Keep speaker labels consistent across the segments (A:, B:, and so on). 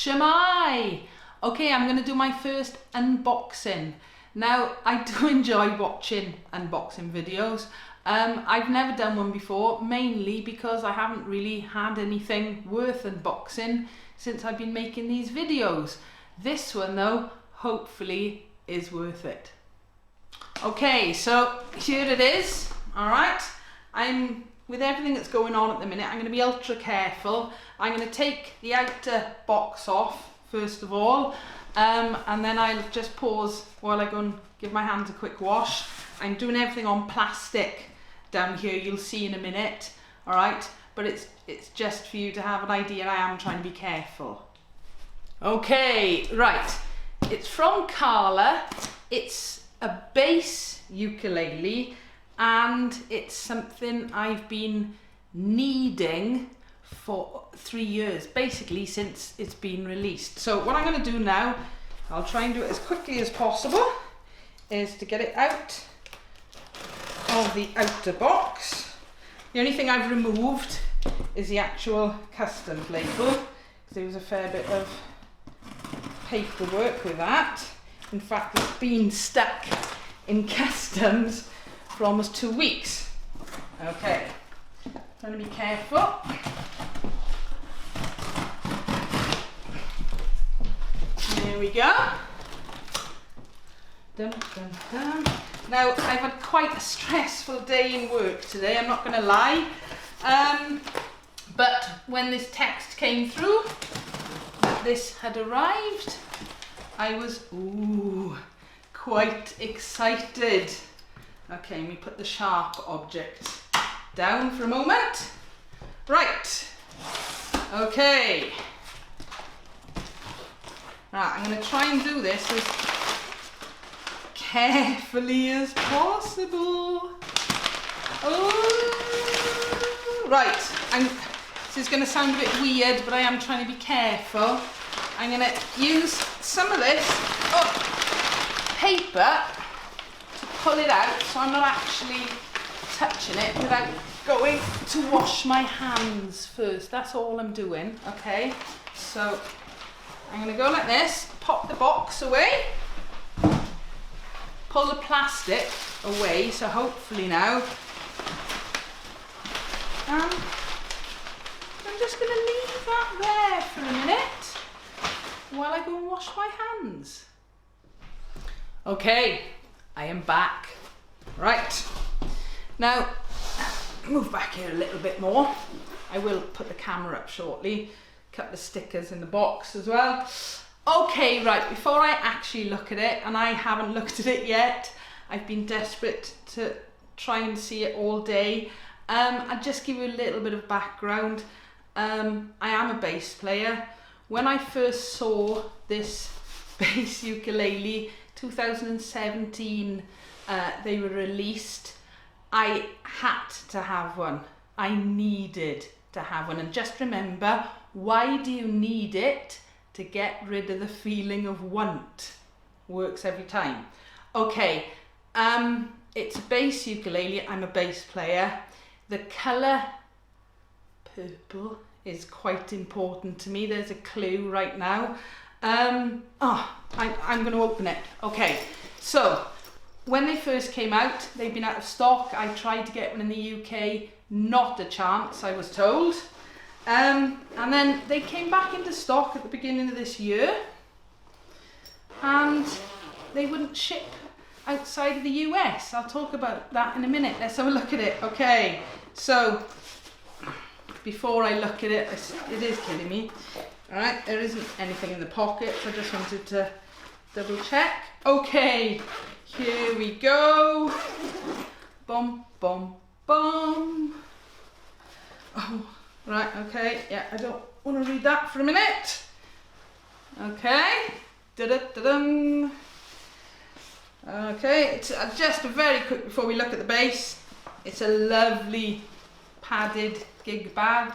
A: Shemai! Okay, I'm going to do my first unboxing. Now, I do enjoy watching unboxing videos. I've never done one before, mainly because I haven't really had anything worth unboxing since I've been making these videos. This one though, hopefully is worth it. Okay, so here it is. Alright, with everything that's going on at the minute, I'm going to be ultra careful. I'm going to take the outer box off first of all, and then I'll just pause while I go and give my hands a quick wash. I'm doing everything on plastic down here, you'll see in a minute, alright, but it's just for you to have an idea. I am trying to be careful. Okay, right, it's from Carla. It's a bass ukulele, and it's something I've been needing for 3 years, basically since it's been released. So what I'm going to do now, I'll try and do it as quickly as possible, is to get it out of the outer box. The only thing I've removed is the actual customs label, because there was a fair bit of paperwork with that. In fact, it's been stuck in customs for almost 2 weeks. Okay, trying to be careful. There we go. Dun, dun, dun. Now, I've had quite a stressful day in work today, I'm not going to lie. But when this text came through that this had arrived, I was quite excited. Okay, let me put the sharp object down for a moment. Right, okay. Right, I'm going to try and do this as carefully as possible. Oh, right, this is going to sound a bit weird, but I am trying to be careful. I'm going to use some of this paper to pull it out, so I'm not actually touching it without going to wash my hands first. That's all I'm doing, okay? So I'm going to go like this, pop the box away, pull the plastic away, so hopefully now, I'm just going to leave that there for a minute while I go and wash my hands. Okay, I am back. Right, now move back here a little bit more. I will put the camera up shortly, cut the stickers in the box as well. Okay, right, before I actually look at it, and I haven't looked at it yet, I've been desperate to try and see it all day. I'll just give you a little bit of background. I am a bass player. When I first saw this bass ukulele, 2017, they were released, I had to have one. I needed to have one. And just remember, why do you need it? To get rid of the feeling of want. Works every time. Okay, it's a bass ukulele. I'm a bass player. The colour purple is quite important to me. There's a clue right now. I'm going to open it. Okay, so when they first came out, they've been out of stock. I tried to get one in the UK, not a chance, I was told. And then they came back into stock at the beginning of this year, and they wouldn't ship outside of the US. I'll talk about that in a minute. Let's have a look at it. Okay, so before I look at it, it is killing me. Alright, there isn't anything in the pockets. I just wanted to double check. Okay, here we go. Bum, bum, bum. Oh, right, okay. Yeah, I don't want to read that for a minute. Okay. Da-da-da-dum. Okay, it's just very quick before we look at the bass. It's a lovely padded gig bag.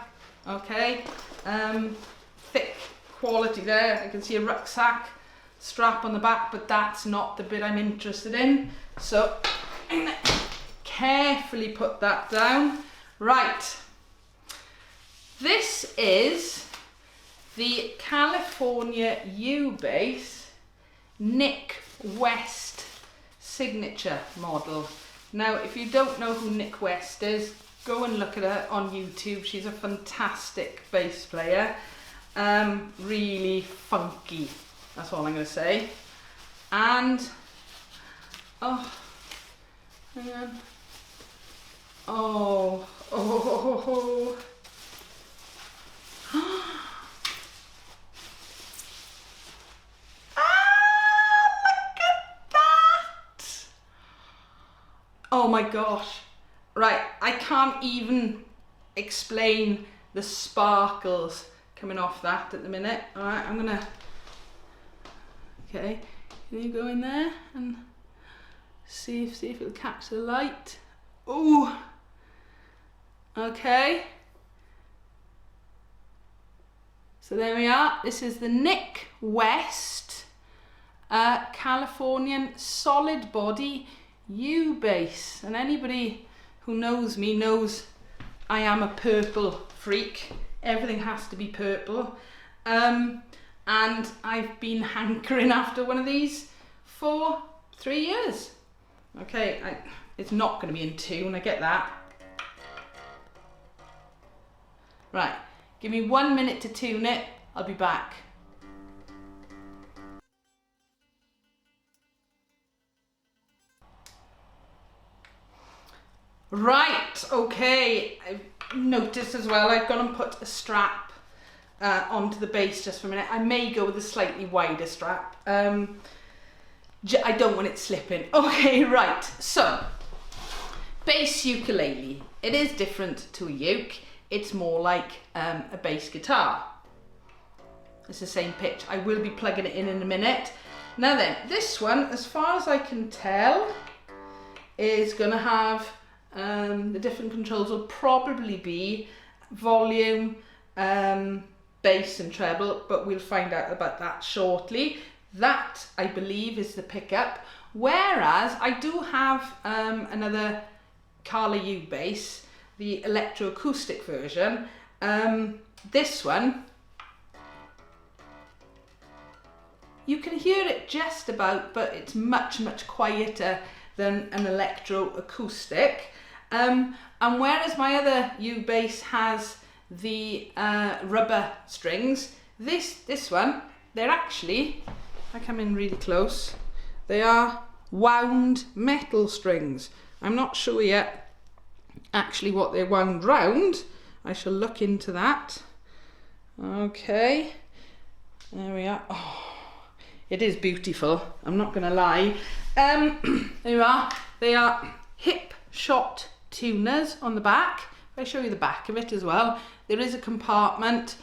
A: Okay. Thick quality there. I can see a rucksack strap on the back, but that's not the bit I'm interested in. So I'm going to carefully put that down. Right. This is the California U bass Nik West Signature Model. Now, if you don't know who Nik West is, go and look at her on YouTube. She's a fantastic bass player. Really funky, that's all I'm going to say. And, oh, hang on. Oh. Oh my gosh. Right, I can't even explain the sparkles coming off that at the minute. Alright, I'm gonna... Okay, can you go in there and see if it'll catch the light? Ooh! Okay. So there we are. This is the Nik West Californian solid body U bass, and anybody who knows me knows I am a purple freak. Everything has to be purple, and I've been hankering after one of these for 3 years. Okay, it's not going to be in tune, I get that. Right, give me 1 minute to tune it, I'll be back. Right, okay, I've noticed as well I've gone and put a strap onto the bass just for a minute. I may go with a slightly wider strap. I don't want it slipping. Okay, right, so, bass ukulele. It is different to a uke. It's more like a bass guitar. It's the same pitch. I will be plugging it in a minute. Now then, this one, as far as I can tell, is going to have the different controls will probably be volume, bass and treble, but we'll find out about that shortly. That, I believe, is the pickup, whereas I do have another Carla U bass, the electroacoustic version. This one, you can hear it just about, but it's much, much quieter than an electroacoustic. And whereas my other U bass has the rubber strings, this one, they're actually, if I come in really close, they are wound metal strings. I'm not sure yet actually what they're wound round. I shall look into that. Okay, there we are. Oh, it is beautiful, I'm not gonna lie. There you are. They are hip shot tuners on the back. If I show you the back of it as well, there is a compartment.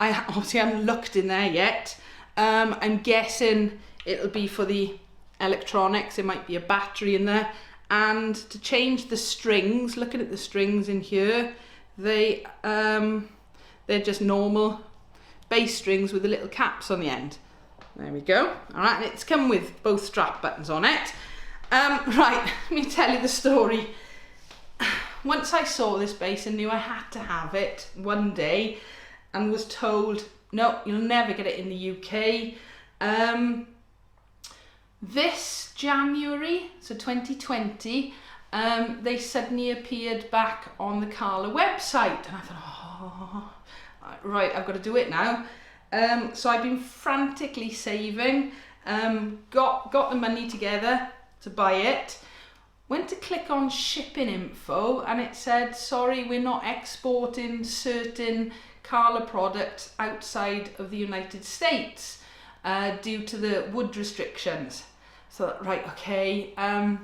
A: I obviously haven't looked in there yet. I'm guessing it'll be for the electronics. There might be a battery in there. And to change the strings, looking at the strings in here, they're just normal bass strings with the little caps on the end. There we go. All right, and it's come with both strap buttons on it. Right, let me tell you the story. Once I saw this bass and knew I had to have it one day, and was told, no, you'll never get it in the UK. This January, so 2020, they suddenly appeared back on the Carla website, and I thought, oh, right, I've got to do it now. So I've been frantically saving, got the money together to buy it, went to click on shipping info, and it said, sorry, we're not exporting certain Carla products outside of the United States due to the wood restrictions. So, right, okay. I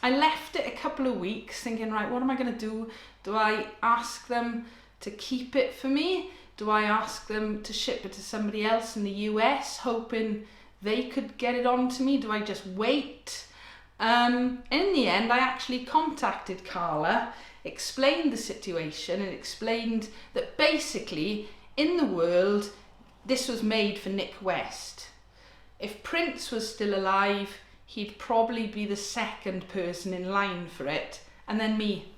A: left it a couple of weeks thinking, right, what am I going to do? Do I ask them to keep it for me? Do I ask them to ship it to somebody else in the US, hoping they could get it on to me? Do I just wait? In the end, I actually contacted Carla, explained the situation, and explained that basically, in the world, this was made for Nik West. If Prince was still alive, he'd probably be the second person in line for it, and then me.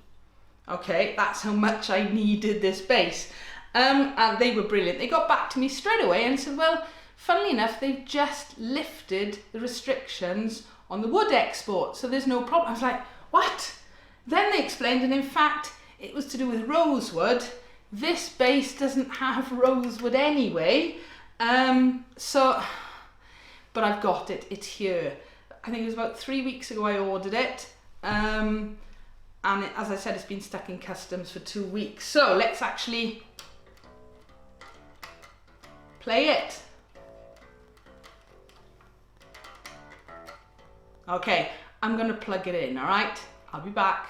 A: Okay, that's how much I needed this bass. And they were brilliant. They got back to me straight away and said, well, funnily enough, they've just lifted the restrictions on the wood export, so there's no problem. I was like, what? Then they explained, and in fact, it was to do with rosewood. This base doesn't have rosewood anyway, but I've got it, it's here. I think it was about 3 weeks ago I ordered it, and as I said, it's been stuck in customs for 2 weeks. So let's actually play it. Okay, I'm gonna plug it in, all right? I'll be back.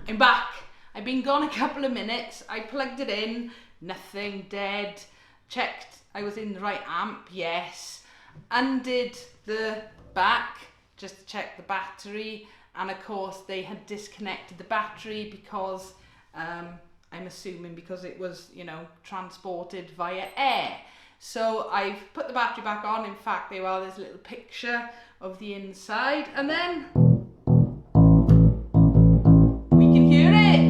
A: I'm back. I've been gone a couple of minutes. I plugged it in, nothing, dead. Checked I was in the right amp, yes. Undid the back just to check the battery, and of course they had disconnected the battery because I'm assuming because it was, you know, transported via air. So I've put the battery back on. In fact, there's a little picture of the inside, and then we can hear it.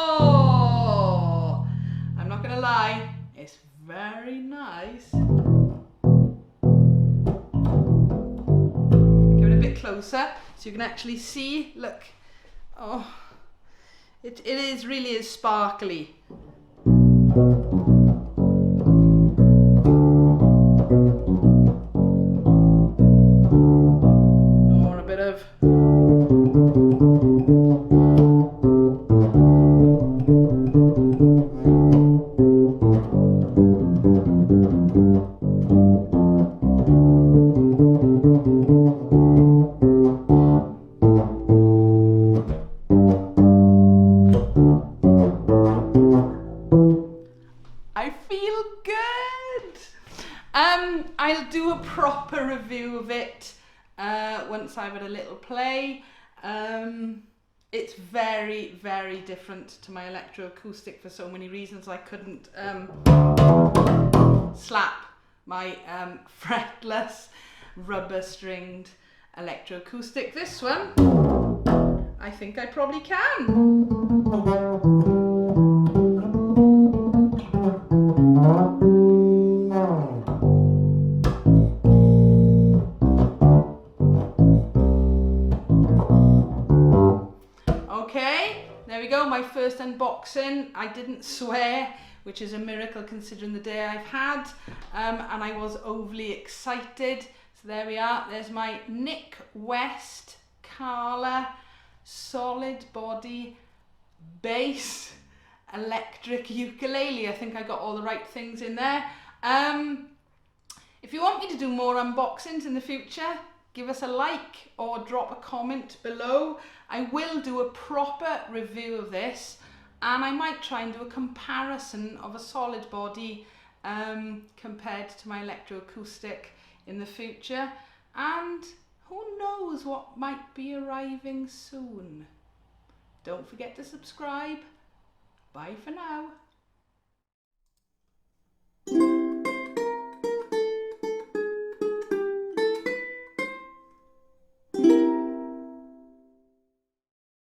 A: Oh, I'm not gonna lie, it's very nice. Give it a bit closer so you can actually see. Look, oh, it really is sparkly. Or a bit of I'll do a proper review of it once I've had a little play. It's very, very different to my electroacoustic for so many reasons. I couldn't slap my fretless rubber stringed electroacoustic. This one, I think I probably can. Okay, there we go, my first unboxing. I didn't swear, which is a miracle considering the day I've had, and I was overly excited. So there we are, there's my Nik West Signature solid body bass electric ukulele. I think I got all the right things in there. If you want me to do more unboxings in the future, give us a like or drop a comment below. I will do a proper review of this, and I might try and do a comparison of a solid body compared to my electroacoustic in the future, and who knows what might be arriving soon. Don't forget to subscribe. Bye for now.